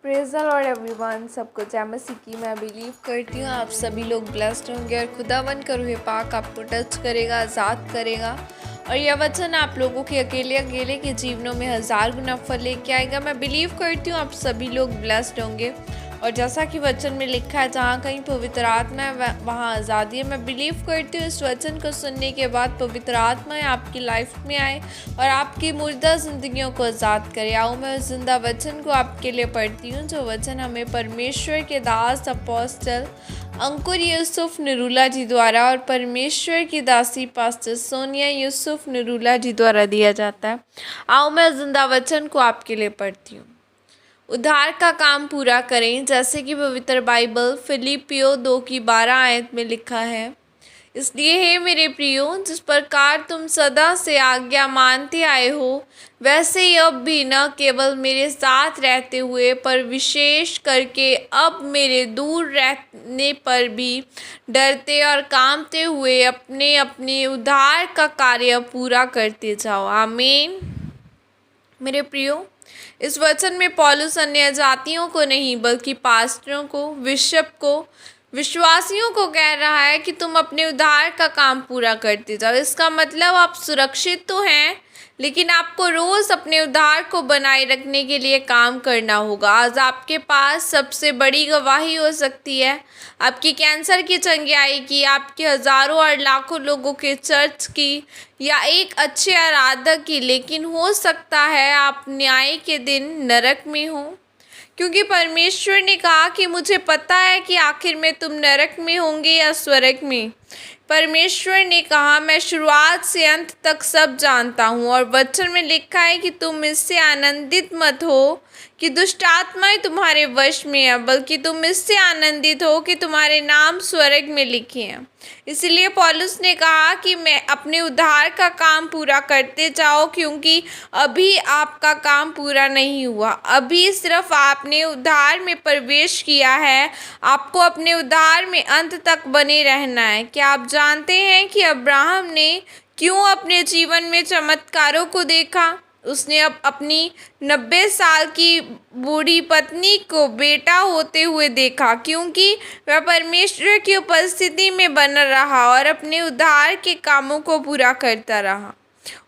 Praise the Lord everyone. सबको जय मसीह की। मैं बिलीव करती हूँ आप सभी लोग ब्लेस्ड होंगे और खुदावन का रूह पाक आपको टच करेगा, आज़ाद करेगा और यह वचन आप लोगों के अकेले अकेले के जीवनों में 1000 गुना फल लेके आएगा। मैं बिलीव करती हूँ आप सभी लोग ब्लेस्ड होंगे और जैसा कि वचन में लिखा है, जहाँ कहीं पवित्र आत्मा है वहाँ आज़ादी है। मैं बिलीव करती हूँ इस वचन को सुनने के बाद पवित्र आत्मा आपकी लाइफ में आए और आपकी मुर्दा ज़िंदगियों को आज़ाद करे। आओ मैं उस जिंदा वचन को आपके लिए पढ़ती हूँ, जो वचन हमें परमेश्वर के दास अपोस्टल अंकुर यूसुफ नरूला जी द्वारा और परमेश्वर की दासी पास्टर सोनिया यूसुफ नरूला जी द्वारा दिया जाता है। आओ मैं जिंदा वचन को आपके लिए पढ़ती हूँ। उद्धार का काम पूरा करें, जैसे कि पवित्र बाइबल फिलिपियो 2:12 आयत में लिखा है। इसलिए हे मेरे प्रियो, जिस प्रकार तुम सदा से आज्ञा मानते आए हो, वैसे ही अब भी न केवल मेरे साथ रहते हुए पर विशेष करके अब मेरे दूर रहने पर भी डरते और कांपते हुए अपने अपने उद्धार का कार्य पूरा करते जाओ। आमीन। मेरे प्रियो, इस वचन में पौलुस अन्य जातियों को नहीं बल्कि पास्टरों को, बिशप को, विश्वासियों को कह रहा है कि तुम अपने उद्धार का काम पूरा करते जाओ। इसका मतलब आप सुरक्षित तो हैं, लेकिन आपको रोज़ अपने उद्धार को बनाए रखने के लिए काम करना होगा। आज आपके पास सबसे बड़ी गवाही हो सकती है आपकी कैंसर की चंगियाई की, आपके हज़ारों और लाखों लोगों के चर्च की या एक अच्छे आराधक की, लेकिन हो सकता है आप न्याय के दिन नरक में हो, क्योंकि परमेश्वर ने कहा कि मुझे पता है कि आखिर में तुम नरक में होंगे या स्वर्ग में। परमेश्वर ने कहा, मैं शुरुआत से अंत तक सब जानता हूँ। और वचन में लिखा है कि तुम इससे आनंदित मत हो कि दुष्ट आत्माएं तुम्हारे वश में है, बल्कि तुम इससे आनंदित हो कि तुम्हारे नाम स्वर्ग में लिखे हैं। इसलिए पौलुस ने कहा कि मैं अपने उद्धार का काम पूरा करते जाओ, क्योंकि अभी आपका काम पूरा नहीं हुआ। अभी सिर्फ आपने उद्धार में प्रवेश किया है, आपको अपने उद्धार में अंत तक बने रहना है। क्या आप जानते हैं कि अब्राहम ने क्यों अपने जीवन में चमत्कारों को देखा? उसने अब अपनी 90 साल की बूढ़ी पत्नी को बेटा होते हुए देखा, क्योंकि वह परमेश्वर की उपस्थिति में बना रहा और अपने उद्धार के कामों को पूरा करता रहा।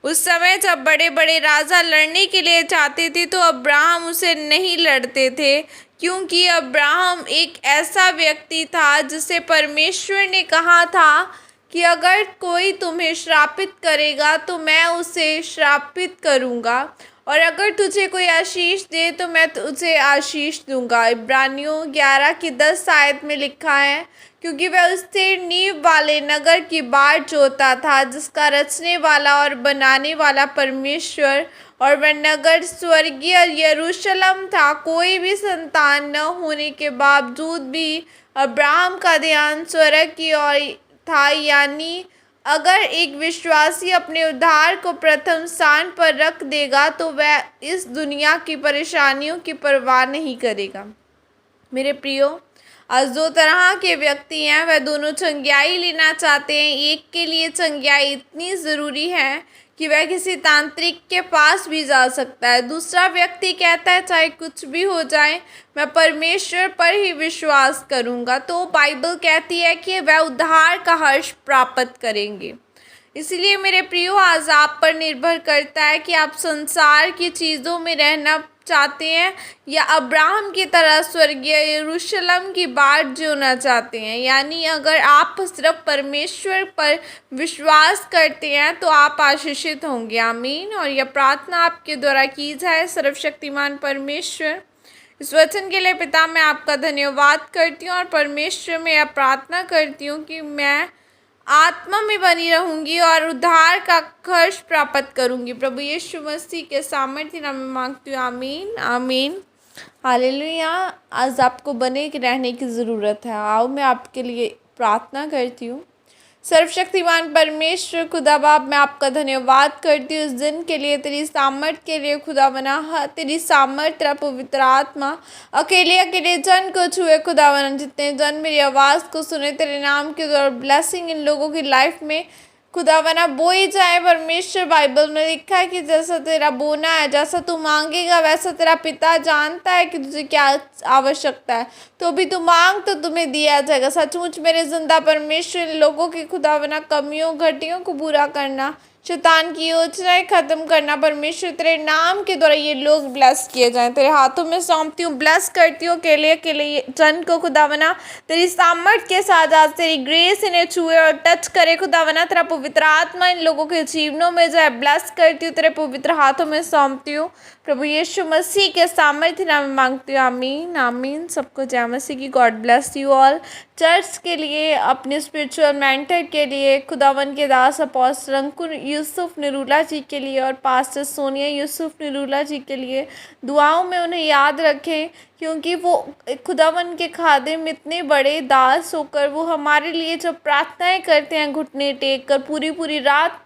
उस समय जब बड़े बड़े राजा लड़ने के लिए चाहते थे तो अब्राहम उसे नहीं लड़ते थे, क्योंकि अब्राहम एक ऐसा व्यक्ति था जिसे परमेश्वर ने कहा था कि अगर कोई तुम्हें श्रापित करेगा तो मैं उसे श्रापित करूँगा, और अगर तुझे कोई आशीष दे तो मैं तुझे आशीष दूंगा। इब्रानियों 11:10 आयत में लिखा है, क्योंकि वह उस स्थिर नींव वाले नगर की बाट जोता था जिसका रचने वाला और बनाने वाला परमेश्वर, और वह नगर स्वर्गीय यरूशलेम था। कोई भी संतान न होने के बावजूद भी अब्राहम का ध्यान स्वर्ग की ओर था, यानी अगर एक विश्वासी अपने उद्धार को प्रथम स्थान पर रख देगा तो वह इस दुनिया की परेशानियों की परवाह नहीं करेगा। मेरे प्रियो, आज दो तरह के व्यक्ति हैं, वह दोनों चंगियाई लेना चाहते हैं। एक के लिए चंगियाई इतनी ज़रूरी है कि वह किसी तांत्रिक के पास भी जा सकता है। दूसरा व्यक्ति कहता है चाहे कुछ भी हो जाए मैं परमेश्वर पर ही विश्वास करूंगा। तो बाइबल कहती है कि वह उद्धार का हर्ष प्राप्त करेंगे। इसलिए मेरे प्रियो, आज आप पर निर्भर करता है कि आप संसार की चीज़ों में रहना चाहते हैं या अब्राहम की तरह स्वर्गीय यरूशलेम की बाट जीना चाहते हैं। यानी अगर आप सिर्फ परमेश्वर पर विश्वास करते हैं तो आप आशीषित होंगे। आमीन। और यह प्रार्थना आपके द्वारा की जाए। सर्वशक्तिमान परमेश्वर, इस वचन के लिए पिता मैं आपका धन्यवाद करती हूँ और परमेश्वर में यह प्रार्थना करती हूँ कि मैं आत्मा में बनी रहूंगी और उद्धार का हर्ष प्राप्त करूंगी। प्रभु यीशु मसीह के सामर्थ्य नाम में मांगती हूँ। आमीन आमीन। हालेलुया। आज आपको बने रहने की ज़रूरत है। आओ मैं आपके लिए प्रार्थना करती हूँ। सर्वशक्तिमान परमेश्वर खुदा बाप, मैं आपका धन्यवाद करती हूँ इस दिन के लिए, तेरी सामर्थ के लिए खुदा बना। तेरी सामर्थ, तेरा पवित्र आत्मा अकेले अकेले जन को छुए खुदा बना। जितने जन मेरी आवाज़ को सुने तेरे नाम के द्वारा ब्लेसिंग इन लोगों की लाइफ में खुदावना बोई जाए। परमेश्वर बाइबल में लिखा है कि जैसा तेरा बोना है, जैसा तू मांगेगा वैसा तेरा पिता जानता है कि तुझे क्या आवश्यकता है, तो भी तू मांग तो तुम्हें दिया जाएगा। सचमुच मेरे जिंदा परमेश्वर लोगों की खुदावना कमियों घटियों को पूरा करना, शैतान की योजनाएं खत्म करना। परमेश्वर तेरे नाम के द्वारा ये लोग ब्लेस किए जाएं। तेरे हाथों में सौंपती हूँ, ब्लेस करती हूँ अकेले अकेले ये जन को खुदावना। तेरी सामर्थ के साथ आज तेरी ग्रेस इन्हें छुए और टच करे खुदावना। तेरा पवित्र आत्मा इन लोगों के जीवनों में जाए। ब्लेस करती हूँ, तेरे पवित्र हाथों में सौंपती हूँ। प्रभु यीशु मसीह के सामर्थ्य नाम में मांगती हूँ, आमीन आमीन। सबको जय मसीह की। God bless you all. Church के लिए, अपने स्पिरिचुअल मेंटर के लिए, खुदावन के दास अपोस्टल अंकुर यूसुफ निरूला जी के लिए और पास्टर सोनिया यूसुफ निरूला जी के लिए दुआओं में उन्हें याद रखें, क्योंकि वो खुदावन के खादिम इतने बड़े दास होकर वो हमारे लिए जब प्रार्थनाएं करते हैं घुटने टेक कर, पूरी पूरी रात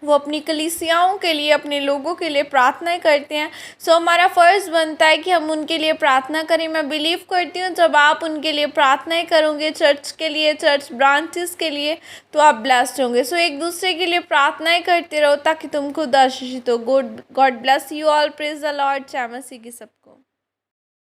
वो अपनी कलीसियाओं के लिए, अपने लोगों के लिए प्रार्थनाएं करते हैं। सो हमारा फ़र्ज़ बनता है कि हम उनके लिए प्रार्थना करें। मैं बिलीव करती हूँ जब आप उनके लिए प्रार्थनाएं करोगे, चर्च के लिए, चर्च ब्रांचेस के लिए, तो आप ब्लेस्ड होंगे। सो एक दूसरे के लिए प्रार्थनाएं करते रहो ताकि तुम खुद आशीषित हो। God bless you all. Praise the Lord. जय मसीह की सब।